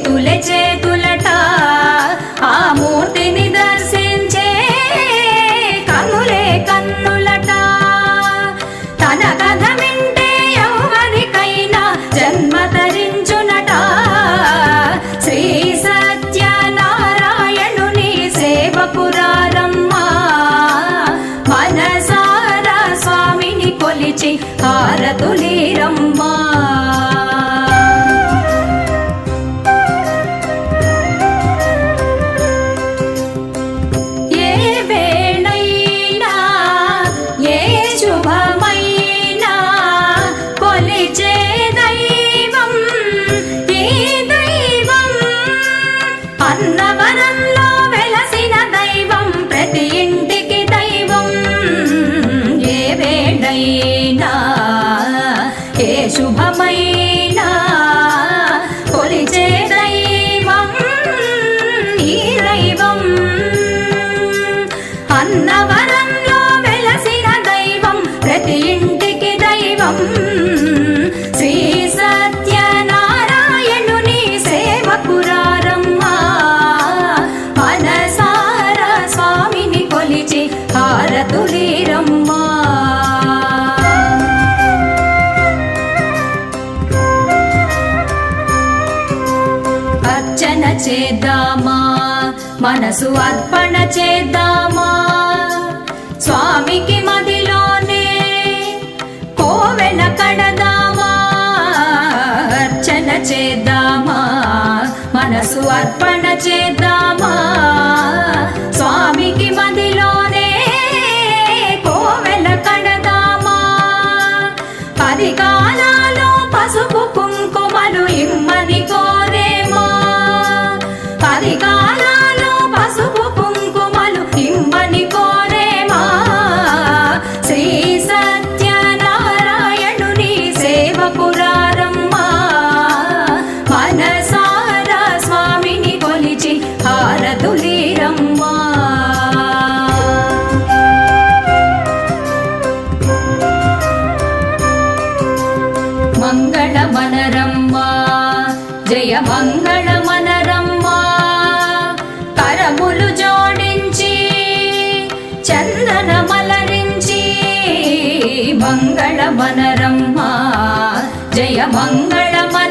చేతులే చేతులట ఆ మూర్తిని దర్శించే కన్నులే కన్నులట తన కథ వింటే ఎవరికైనా జన్మ తరించునట శ్రీ సత్యనారాయణుని సేవకురారమ్మా మనసారా స్వామిని కొలిచి హారతులీరమ్మా అన్నవరంలో వెలసిన దైవం ప్రతి ఇంటికి దైవం ఏ వేళైనా ఏ శుభమైనా కొలిచే దైవం ఈ దైవం అన్నవరంలో వెలసిన దైవం ప్రతి ఇంటికి దైవం శ్రీ సత్యనారాయణుని సేవకురారమ్మా మనసారా స్వామిని కొలిచి హారతులీరమ్మా అర్చన చేద్దామా మనసు అర్పణ చేద్దామా స్వామికి మదిలోనే కోవెల కడదామా అర్చన చేద్దామా మనసు అర్పణ చేద్దామా స్వామికి మదిలోనే కోవెల కడదామా 10 కాలాలు పసుపు కుంకుమలు ఇమ్మని కోరేమా 10 కాలాలు పసుపు కుంకుమలు ఇమ్మని కోరేమా శ్రీ సత్యనారాయణుని సేవకురారమ్మా మనసారా స్వామిని కొలిచి హారతులీరమ్మా మంగళమనరమ్మా జయ మంగళమనరమ్మా కరములు జోడించి చందన మలరించి మంగళమనరమ్మా జయ మంగళమనరమ్మా